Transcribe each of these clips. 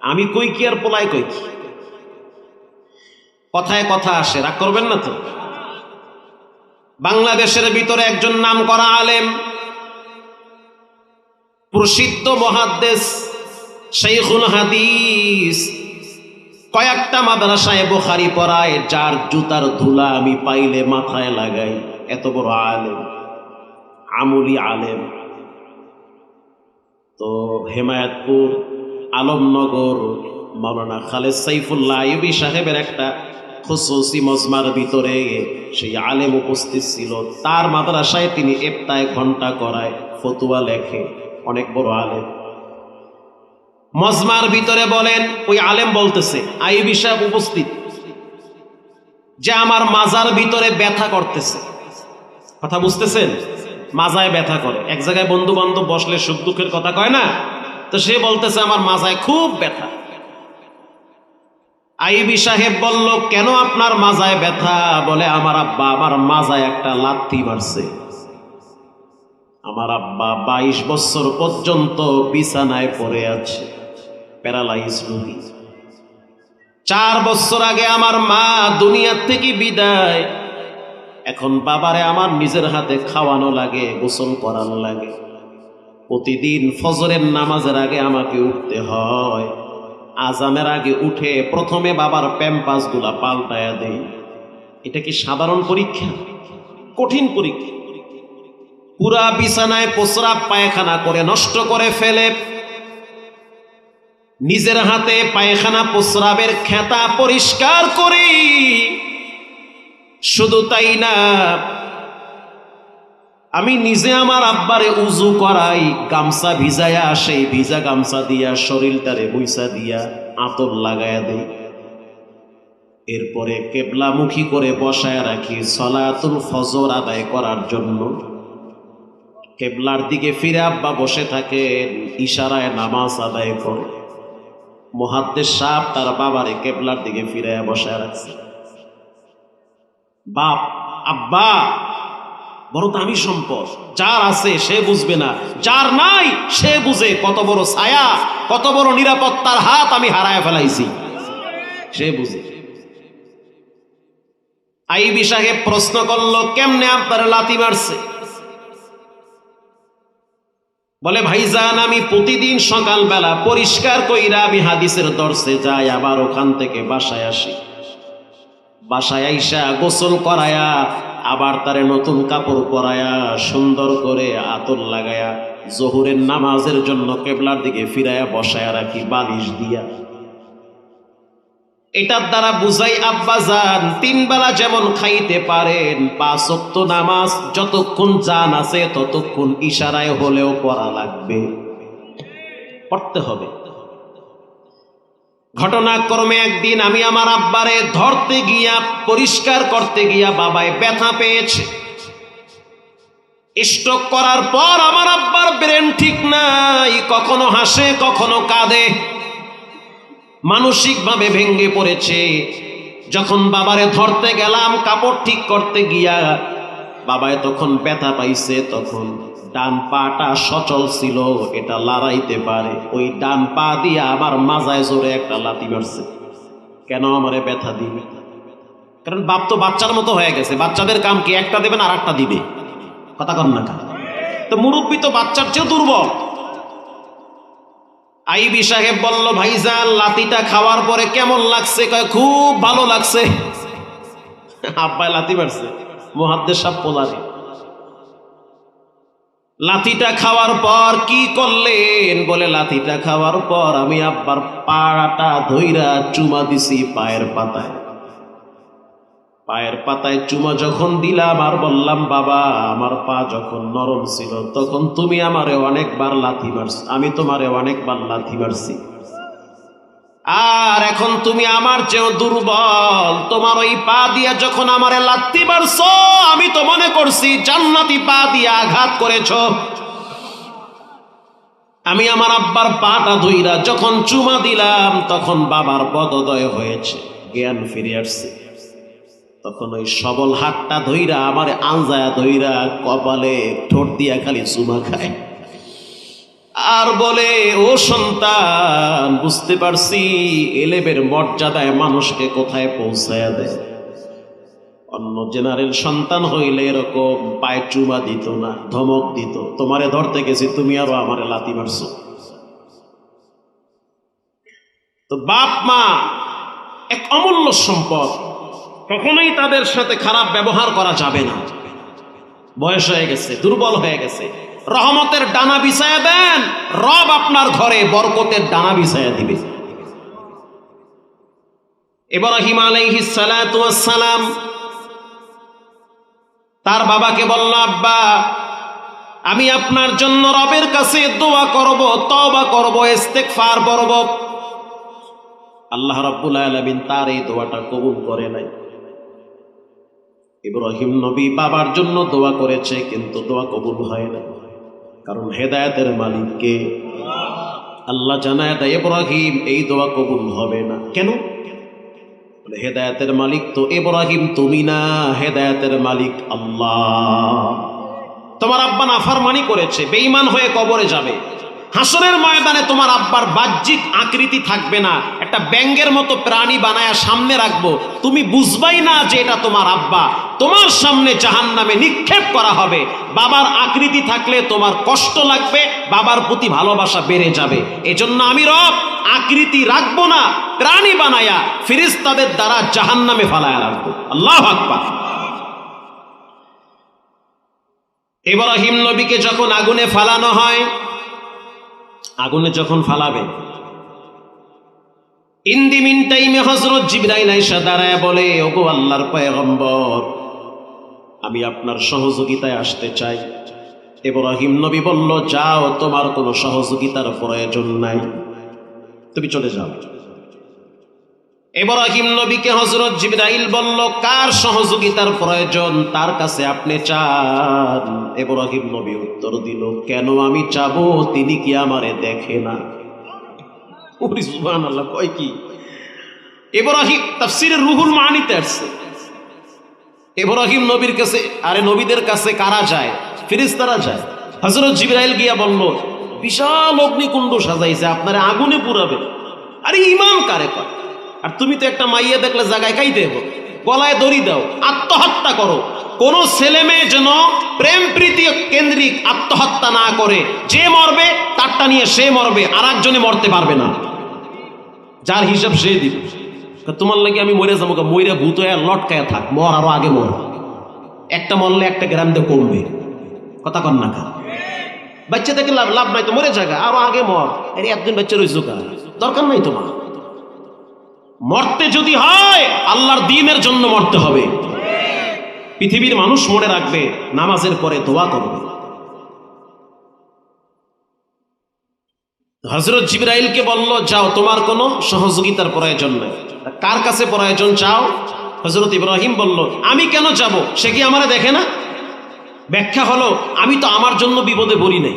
আমি কই কি আর পোলায় কই কি, কথায় কথা আসে, রাগ করবেন না তো। বাংলাদেশের ভিতরে একজন নামকরা আলেম, প্রসিদ্ধ মুহাদ্দিস, শাইখুল হাদিস, কয়েকটা মাদ্রাসায় বুখারী পড়ায়, যার জুতার ধুলা আমি পাইলে মাথায় লাগাই, এত বড় আলেম, আমলি আলেম। তো হেমায়েতপুর আলমনগর মাওলানা খালেদ সাইফুল্লাহ আইয়ুবী সাহেবের একটা খুসুসি মজমার ভিতরে সেই আলেম উপস্থিত ছিল। তার মাদ্রাসায় তিনি ইফতায় ঘন্টা করায়, ফতুয়া লেখে, অনেক বড় আলেম। মজমার ভিতরে বলেন, ওই আলেম বলতেছে, আইয়ুবী সাহেব উপস্থিত, যে আমার মাজার ভিতরে ব্যথা করতেছে। কথা বুঝতেছেন? মাজায় ব্যথা করে। এক জায়গায় বন্ধু বান্ধব বসলে সুখ দুঃখের কথা কয় না, তো সে বলতেছে আমার মাজায় খুব ব্যথা। আইয়ুবী সাহেব বলল, কেন আপনার মাজায় ব্যথা? বলে, আমার আব্বা আমার মাজায় একটা লাথি মারছে। আমার আব্বা 22 বছর পর্যন্ত বিছানায় পড়ে আছে, প্যারালাইজ রোগী। 4 বছর আগে আমার মা দুনিয়ার থেকে বিদায়। এখন বাবারে আমার নিজের হাতে খাওয়ানো লাগে, গোসল করানো লাগে। প্রতিদিন ফজরের নামাজের আগে আমাকে উঠতে হয়। আজানের আগে উঠে প্রথমে বাবার প্যাম্পাস গুলা পাল্টায়া দেই। এটা কি সাধারণ পরীক্ষা? কঠিন পরীক্ষা। পুরা বিছানায় প্রস্রাব পায়খানা করে নষ্ট করে ফেলে, নিজের হাতে পায়খানা প্রস্রাবের খেতা পরিষ্কার করি। শুধু তাই না, আমি নিজে আমার আব্বারে উজু করাই, গামছা ভিজায়া, সেই ভিজা গামছা দিয়া শরীরটারে মুইসা দিয়া আতর লাগায়া দেই। এরপরে কেবলামুখী করে বসায় রাখি সলাতুল ফজর আদায় করার জন্য। কেবলার দিকে ফিরে আব্বা বসে থাকে, ইশারায় নামাজ আদায় করে। মুহাদ্দিস সাহেব তার বাবারে কেবলার দিকে ফিরে বসায় রাখছে। বাপ, আব্বা বড় দামি সম্পদ, যার আছে সে বুঝবে না, যার নাই সে বুঝে কত বড় ছায়া, কত বড় নিরাপত্তার হাত আমি হারায় ফেলাইছি, সে বুঝে। আইয়ুবী সাহেব প্রশ্ন করলো, কেমনে আপনার লাথি মারছে? বলে, ভাইজান আমি প্রতিদিন সকালবেলা পরিষ্কার কইরা আমি হাদিসের দর্শে যাই, আবার ওখান থেকে বাসায় আসি। বাসায় আইসা গোসল করায়া, আবার তারে নতুন কাপড় পরায়া, সুন্দর করে আতর লাগায়া, জোহরের নামাজের জন্য কেবলার দিকে ফিরায়া বসায়া রাখি বালিশ দিয়া। এটার দ্বারা বুঝাই আব্বাজান, 3 বেলা যেমন খাইতে পারেন, 5 ওয়াক্ত নামাজ যতক্ষণ জান আছে ততক্ষণ ইশারায় হলেও পড়া লাগবে, পড়তে হবে। ঘটনাক্রমে একদিন আমি আমার আব্বারে ধরতে গিয়া, পরিষ্কার করতে গিয়া বাবায় ব্যথা পেয়েছে। স্ট্রোক করার পর আমার আব্বার ব্রেন ঠিক নাই, কখনো হাসে কখনো কাঁদে, মানসিকভাবে ভেঙে পড়েছে। যখন বাবারে ধরতে গেলাম কাপড় ঠিক করতে গিয়া, বাবায় তখন ব্যথা পাইছে, তখন ডান পাটা সচল ছিল, এটা লড়াইতে পারে। ওই ডান পা দিয়ে আমার মাজায় জোরে একটা লাথি মারছে। কেন আমারে ব্যথা দিবে? কারণ বাপ তো বাচ্চার মতো হয়ে গেছে। বাচ্চাদের কাম কি একটা দেবেন আর একটা দিবে, কথা কন না? তো মুরব্বী তো বাচ্চার চেয়েও দুর্বল। আইয়ুবী সাহেব বলল, ভাইজান লাথিটা খাওয়ার পরে কেমন লাগছে? কয়, খুব ভালো লাগছে। আব্বাই লাথি মারছে, মুহাদ্দিস সাহেব পোলারে। লাথিটা খাওয়ার পর কি করলেন? বলে, লাথিটা খাওয়ার পর আমি আব্বার পাটা ধইরা চুমা দিছি পায়ের পাতায়। পায়ের পাতায় চুমা যখন দিলাম আর বললাম, বাবা আমার পা যখন নরম ছিল তখন তুমি আমারে অনেকবার লাথি মারছো, আমি তোমারে অনেকবার লাথি মারছি, আর এখন তুমি আমার চেয়েও দুর্বল। তোমার ওই পা দিয়া যখন আমারে লাথি মারছো, আমি তো মনে করছি জান্নাতি পা দিয়ে আঘাত করেছো। আমি আমার আব্বার পাটা ধইরা যখন চুমা দিলাম তখন বাবার বদোদয় হয়েছে, জ্ঞান ফিরে আসছে। তখন ওই সবল হাতটা ধইরা আমার আঞ্জায়া ধইরা কপালে ঠোঁট দিয়া খালি চুমা খায়। আর বলে, ও সন্তান, বুঝতে পারছি এলেমের মর্যাদায় মানুষকে কোথায় পৌঁছায়া দেয়। অন্য জেনারেল সন্তান হইলে এরকম পায়ে চুমা দিত না, ধমক দিত, তোমারে ধরতে গেছি তুমি আরো আমারে লাথি মারছো। তো বাপ মা এক অমূল্য সম্পদ, কখনোই তাদের সাথে খারাপ ব্যবহার করা যাবে না। বয়স হয়ে গেছে, দুর্বল হয়ে গেছে, রহমতের ডানা বিছায়া দেন, রব আপনার ঘরে বরকতের ডানা বিছায়া দিবে। ইব্রাহিম আলাইহিস সালাতু ওয়াস সালাম তার বাবাকে বলল, আব্বা, আমি আপনার জন্য রবের কাছে দোয়া করব, তওবা করব, ইস্তেগফার করব। আল্লাহ রাব্বুল আলামিন তার এই দোয়াটা কবুল করে নাই। ইব্রাহিম নবী বাবার জন্য দোয়া করেছে, কিন্তু দোয়া কবুল হয় না, কারণ হেদায়েতের মালিক কে? আল্লাহ জানায় দেয়, ইব্রাহিম এই দোয়া কবুল হবে না। কেন? হেদায়েতের মালিক তো ইব্রাহিম তুমি না, হেদায়েতের মালিক আল্লাহ। তোমার আব্বা নাফরমানি করেছে, বেঈমান হয়ে কবরে যাবে, হাসরের ময়দানে তোমার আব্বার বাহ্যিক আকৃতি থাকবে না, একটা ব্যাঙের মতো প্রাণী বানায়া সামনে রাখবো, তুমি বুঝবাই না যে এটা তোমার আব্বা, তোমার সামনে জাহান্নামে নিক্ষেপ করা হবে। বাবার আকৃতি থাকলে তোমার কষ্ট লাগবে, বাবার প্রতি ভালোবাসা বেড়ে যাবে। এজন্য আমি রব আকৃতি রাখবো না, প্রাণী বানায়া ফেরেশতাদের দ্বারা জাহান্নামে ফালায়া রাখবো। আল্লাহু আকবার। ইব্রাহিম নবীকে যখন আগুনে ফালানো হয়, আগুনে যখন ফালাবে, ইন দি মিন টাইমে হযরত জিবরাইল আয়েশা দাঁড়ায় বলে, ওগো আল্লাহর পয়গম্বর, আমি আপনার সহযোগিতায় আসতে চাই। ইব্রাহিম নবী বলল, যাও, তোমার কোনো সহযোগিতার প্রয়োজন নাই, তুমি চলে যাও। ইব্রাহিম নবীকে হযরত জিবরাইল বলল, কার সহযোগিতার প্রয়োজন, তার কাছে আপনি চান? ইব্রাহিম নবী উত্তর দিল, কেন আমি চাবো? তিনি কি আমারে দেখে না? ওরে সুবহানাল্লাহ, কয় কি? ইব্রাহিম তাফসীরের রুহুল মানিতে আসছে, ইব্রাহিম নবীর কাছে, আরে নবীদের কাছে কারা যায়? ফেরেশতারা যায়। হযরত জিবরাইল গিয়া বলল, বিশাল অগ্নিকুণ্ড সাজাইছে, আপনারা আগুনে পুরাবে। আরে ঈমান কারে কয়? আর তুমি তো একটা মাইয়া দেখলে জায়গায় কাইতে হবে, গলায় দড়ি দাও, আত্মহত্যা করো। কোন ছেলে মেয়ে যেন প্রেম প্রীতি কেন্দ্রিক আত্মহত্যা না করে, যে মরবে তারটা নিয়ে সে মরবে, আর একজনে মরতে পারবে না, যার হিসাব সে দিবে। তোমার লাগে আমি মরে যাবো, মইরা ভূত হয়ে লটকায় থাক, মর, আরো আগে মর, একটা মরলে একটা গ্রাম দিয়ে কমবে, কথা কন না কা? বাচ্চা দেখে লাভ নাই তো, মরে জায়গা, আরো আগে মর। আরে একদিন বাচ্চা রয়েছে, দরকার নাই তোমার। মরতে যদি হয় আল্লাহর দ্বীনের জন্য মরতে হবে। পৃথিবীর মানুষ মনে রাখবে, নামাজের পরে দোয়া করবে। হযরত জিবরাইলকে বলল, যাও, তোমার কোনো সহযোগিতার প্রয়োজন নাই। কার কাছে প্রয়োজন চাও? হযরত ইব্রাহিম বলল, আমি কেন যাব? সে কি আমারে দেখে না? ব্যাখ্যা হলো, আমি তো আমার জন্য বিপদে পড়ি নাই।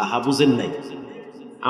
আহা, বুঝেন নাই?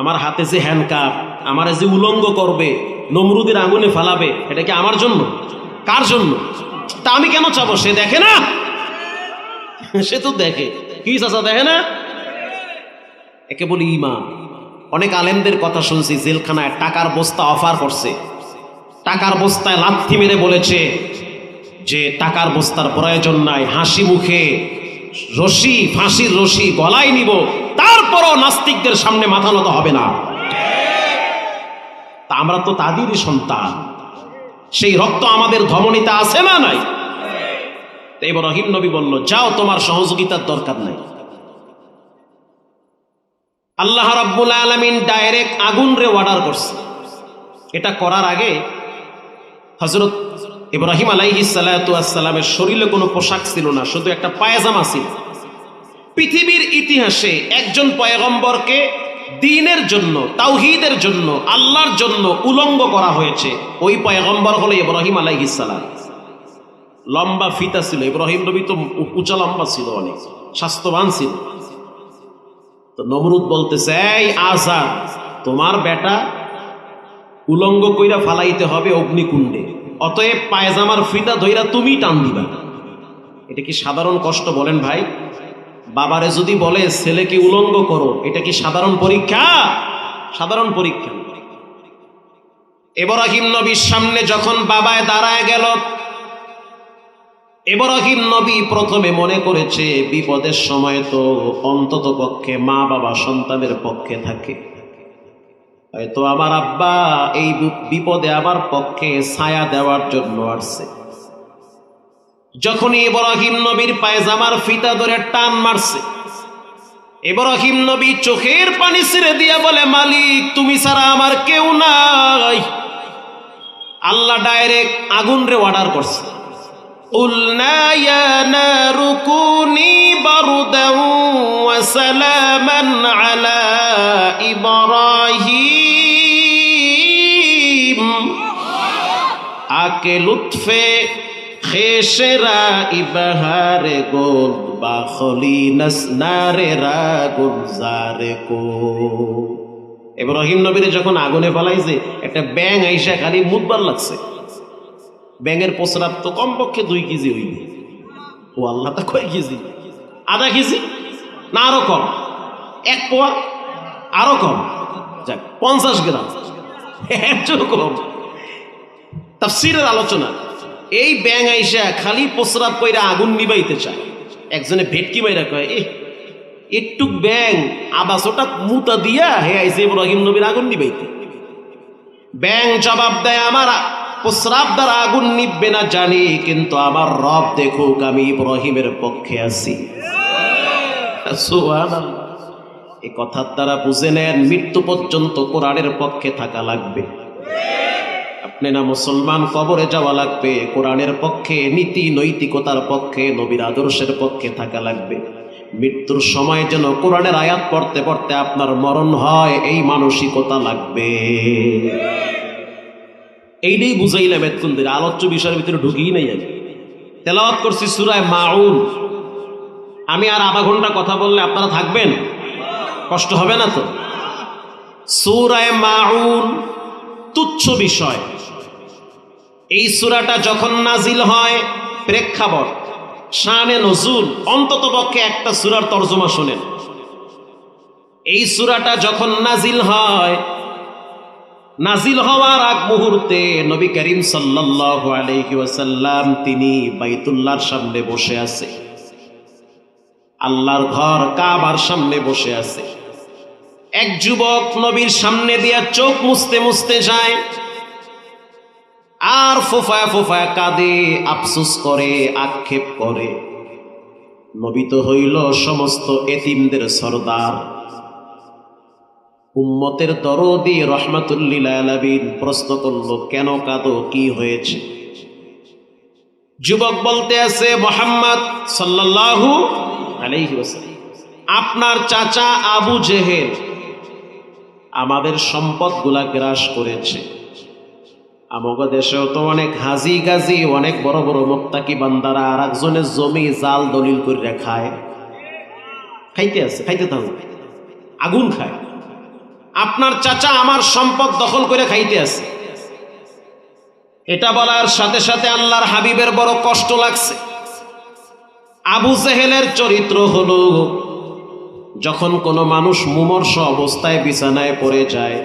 আমার হাতে যে হ্যান্ডকাপ, আমারে যে উলঙ্গ করবে, নমরুদের আগুনে ফালাবে, এটা কি আমার জন্য? কার জন্য? তা আমি কেন চাবো? সে দেখে না? সে তো দেখে। কি চাচা, দেখে না? একে বলি ঈমান। অনেক আলেমদের কথা শুনছি, জেলখানায় টাকার বস্তা অফার করছে, টাকার বস্তায় লাথি মেরে বলেছে যে টাকার বস্তার প্রয়োজন নাই, হাসি মুখে রশি, ফাঁসির রশি গলায় নিব, তারপরও নাস্তিকদের সামনে মাথা নত হবে না। তা আমরা তো তাদেরই সন্তান, সেই রক্ত আমাদের ধমনীতে আছে না নাই? ইব্রাহিম নবী বলল, যাও, তোমার সহযোগিতার দরকার নাই। আল্লাহ রাব্বুল আলামিন ডাইরেক্ট আগুন রে অর্ডার করছে। এটা করার আগে হযরত ইব্রাহিম আলাইহিস সালাতু ওয়াস সালামের শরীরে কোনো পোশাক ছিল না, শুধু একটা পায়জামা ছিল। পৃথিবীর ইতিহাসে একজন পয়গম্বরকে দ্বীনের জন্য, তাওহীদের জন্য, আল্লাহর জন্য উলঙ্গ করা হয়েছে, ওই পয়গম্বর হলো ইব্রাহিম আলাইহিস সালাম। লম্বা ফিতা ছিল, ইব্রাহিম নবী তো উঁচা লম্বা ছিল, অনেক স্বাস্থ্যবান ছিল। তো নমরুদ বলতেছে, এই আজার, তোমার বেটা উলঙ্গ কইরা ফালাইতে হবে অগ্নিকুণ্ডে, অতএব পায়জামার ফিতা ধইরা তুমি টান দিবা। এটা কি সাধারণ কষ্ট বলেন ভাই? বাবারে যদি বলে ছেলেকে উলঙ্গ করো, এটা কি সাধারণ পরীক্ষা? সাধারণ পরীক্ষা। ইব্রাহিম নবীর সামনে যখন বাবায় দাঁড়ায় গেল, ইব্রাহিম নবী প্রথমে মনে করেছে বিপদের সময় তো অন্তত পক্ষে মা বাবা সন্তানের পক্ষে থাকে, হয়তো আমার আব্বা এই বিপদে আমার পক্ষে ছায়া দেওয়ার জন্য আসছে। যখনই ইব্রাহিম নবীর পায়জামার ফিতা ধরে টান মারছে, ইব্রাহিম নবী চোখের পানি ছেড়ে দিয়ে বলে, মালিক তুমি ছাড়া আমার কেউ নাই। আল্লাহ ডাইরেক্ট আগুন রে অর্ডার করছে, কুলনা ইয়া নারু কুনি বারদান ওয়া সালামান আলা ইব্রাহিম আকে লুৎফে খেশরা ইবহারে গোল বাখলি নাসনারে রাগুল জারে কো। ইব্রাহিম নবীরে যখন আগুনে ফেলাইছে, একটা ব্যাঙ আইসা খালি মুদবার লাগছে। ব্যাঙের প্রস্রাব তো কমপক্ষে 2 কেজি হইবে। ও আল্লাহ, তা কয় কেজি? আধা কেজি না আরো কম? 1 পোয়া? আরো কম? যাক 50 গ্রাম, এত কম। তাফসীরের আলোচনা, এই ব্যাঙ আইসা খালি প্রস্রাব কইরা আগুন নিবাইতে চায়। একজনে ভেটকি মাইরা কয়, একটু ব্যাঙ আবাস ওটা মুতা দিয়া হে আইসে ইব্রাহিম নবীর আগুন নিবাইতে। ব্যাঙ জবাব দেয়, আমার প্রস্রাব দ্বারা আগুন নিববে না জানি, কিন্তু আমার রব দেখুক আমি ইব্রাহিমের পক্ষে আছি। সুবহানাল্লাহ। এই কথার দ্বারা বুঝে নেন মৃত্যু পর্যন্ত কোরআনের পক্ষে থাকা লাগবে। আপনি না মুসলমান, কবরে যাওয়া লাগবে কোরআনের পক্ষে, নীতি নৈতিকতার পক্ষে, নবীর আদর্শের পক্ষে থাকা লাগবে। মৃত্যুর সময় যেন কোরআনের আয়াত পড়তে পড়তে আপনার মরণ হয়, এই মানসিকতা লাগবে। এইটাই বুঝাইলাম এতক্ষণ ধরে, আলোচ্য বিষয়ের ভিতরে ঢুকিই নাই। আমি তেলাওয়াত করছি সূরা মাউন। আমি আর আধা ঘন্টা কথা বললে আপনারা থাকবেন? কষ্ট হবে না তো? সূরা মাউন তুচ্ছ বিষয়। এই সূরাটা যখন নাজিল হয়, প্রেক্ষাপট, শানে নজুল, অন্তত পক্ষে একটা সূরার তরজমা শুনেন। এই সূরাটা যখন নাজিল হয়, নাজিল হওয়ার আগ মুহূর্তে নবী করিম সাল্লাল্লাহু আলাইহি ওয়াসাল্লাম তিনি বাইতুল্লাহর সামনে বসে আছে, আল্লাহর ঘর কাবার সামনে বসে আছে। এক যুবক নবীর সামনে দিয়া চোখ মুছতে মুছতে যায়, আর ফোফায়া ফোফায়া কাঁদে, আফসোস করে, আক্ষেপ করে। নবী তো হইল সমস্ত এতিমদের সরদার, উম্মতের দরদি, রহমাতুল্লিল আলামিন। প্রশ্ন করল, কেন কাঁদো, কি হয়েছে? যুবক বলতে আছে, মুহাম্মদ সাল্লাল্লাহু আলাইহি ওয়াসাল্লাম, আপনার চাচা আবু জেহেল আমাদের সম্পদগুলা গ্রাস করেছে। আমাদের দেশেও তো অনেক হাজি গাজি, অনেক বড় বড় মুত্তাকি বান্দারা আর একজনের জমি জাল দলিল করে খায়, খাইতে আছে, খাইতে থাকুক, আগুন খায়। আপনার চাচা আমার সম্পদ দখল করে খাইতে আছে। এটা বলার সাথে সাথে আল্লাহর হাবিবের বড় কষ্ট লাগছে। আবু জেহেলের চরিত্র হলো, যখন কোনো মানুষ মুমূর্ষ অবস্থায় বিছানায় পড়ে যায়,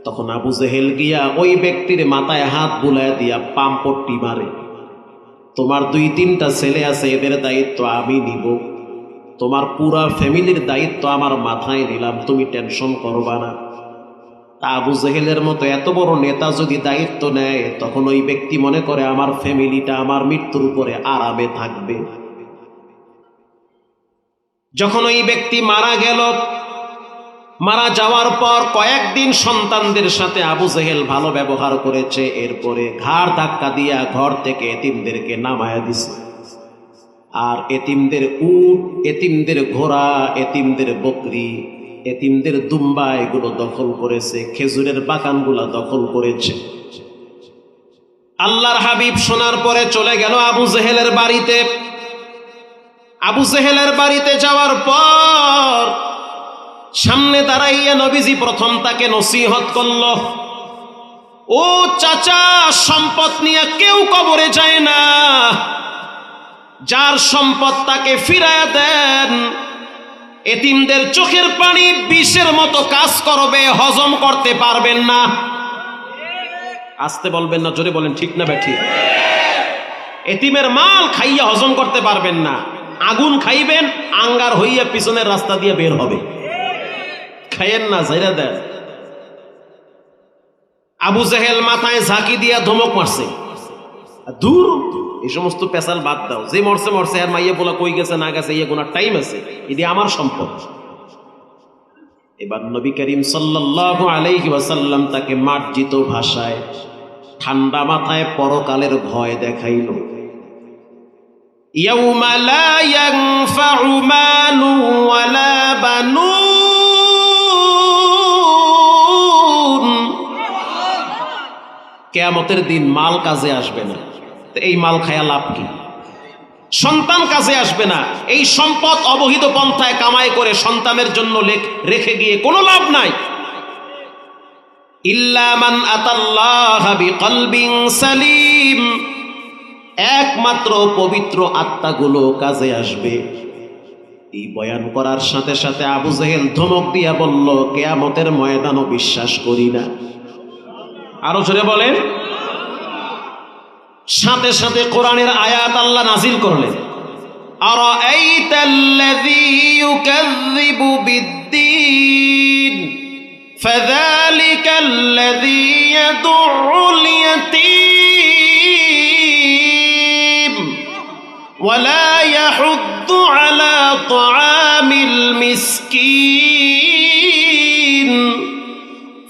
তখন আবু জেহেল গিয়া ওই ব্যক্তির মাথায় হাত বুলায় দিয়া পাম্পট্টি মারে। তোমার 2-3টা ছেলে আছে, এদের দায়িত্ব আমি নিব, তোমার পুরা ফ্যামিলির দায়িত্ব আমার মাথায় নিলাম, তুমি টেনশন করবা না। তা আবু জেহেলের মতো এত বড় নেতা যদি দায়িত্ব নেয়, তখন ওই ব্যক্তি মনে করে আমার ফ্যামিলিটা আমার মৃত্যুর উপরে আরামে থাকবে। যখন ওই ব্যক্তি মারা গেল, মারা যাওয়ার পর কয়েকদিন সন্তানদের সাথে আবু জেহেল ভালো ব্যবহার করেছে। এরপরে ঘাড় ধাক্কা দিয়া ঘর থেকে এতিমদেরকে নামায়া দিছে। আর এতিমদের উট, এতিমদের ঘোড়া, এতিমদের বকরি, এতিমদের দুম্বা এগুলো দখল করেছে, খেজুরের বাগানগুলা দখল করেছে। আল্লাহর হাবিব শোনার পরে চলে গেল আবু জেহেলের বাড়িতে। আবু জেহেলের বাড়িতে যাওয়ার পর সামনে দাঁড়াইয়া নবীজি প্রথম তাকে নসিহত করল, ও চাচা, সম্পদ নিয়ে কেউ কবরে যায় না, যার সম্পদ তাকে ফিরায়া দেন। এতিমদের চোখের পানি বিষের মতো কাজ করবে, হজম করতে পারবেন না। আস্তে বলবেন না, জোরে বলেন, ঠিক না ব্যাঠিক? এতিমের মাল খাইয়া হজম করতে পারবেন না। আগুন খাইবেন, আঙ্গার হইয়া পিছনের রাস্তা দিয়ে বের হবে। খাইয়েন না, যাইরা দেন। আবু জেহেল মাথায় ঝাঁকি দিয়া ধমক মারছে। দূর, এই সমস্ত পেশাল বাদ দাও। যে মরছে মরছে, আর মাইয়া বলা কই গেছে না গেছে, ইয়ে গোনার টাইম আছে, এটি আমার সম্পদ। এবার নবী করিম সাল্লাল্লাহু আলাইহি ওয়াসাল্লাম তাকে মার্জিত ভাষায় ঠান্ডা মাথায় পরকালের ভয় দেখাইল। ইয়াউমা লা ইয়ানফাউ মালু ওয়ালা বানুন, কিয়ামতের দিন মাল কাজে আসবে না। তো এই মাল খায়া লাভ কি? সন্তান কাজে আসবে না। এই সম্পদ অবহিত পন্থায় কামাই করে সন্তানের জন্য রেখে গিয়ে কোনো লাভ নাই। ইল্লা মান আতাল্লাহা বিকলবিন সালিম, একমাত্র পবিত্র আত্মাগুলো কাজে আসবে। এই বয়ান করার সাথে সাথে আবু জেহেল ধমক দিয়া বলল, কিয়ামতের ময়দানও বিশ্বাস করি না। আরো জোরে বলেন। সাথে সাথে কোরআনের আয়াত আল্লাহ নাজিল করলেন, আরাআইতাল্লাযী ইউকাযযিবু বিদ্দীন ফাযালিকাল্লাযী ইয়াদুউল ইয়াতীম ওয়া লা ইয়াহুদ্দু আলা তাআমিল মিসকিন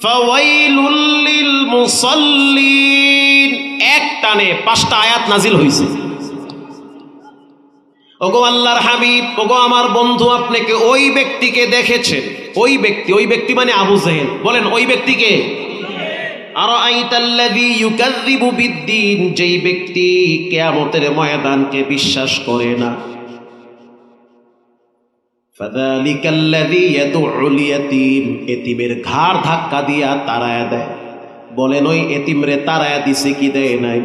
ফাওয়াইলুল লিল মুসাল্লিন। এক টানে 5টা আয়াত নাজিল হয়েছে। ওগো আল্লাহর হাবিব, ওগো আমার বন্ধু, আপনাকে ওই ব্যক্তিকে দেখেছেন। ওই ব্যক্তি মানে আবু জেহেল। বলেন, ওই ব্যক্তিকে? আরাআইতাল্লাযী ইউকাযযিবু বিদ্দীন, যেই ব্যক্তি কিয়ামতের ময়দানকে বিশ্বাস করে না। ফাযালিকাল্লাযী ইয়াদউল ইয়াতীম, এতিমের ঘাড় ধাক্কা দিয়া তাড়ায়া দেয়। বলেন, ওই এতিমরে তাড়ায়া দিছে কি দেয় নাই?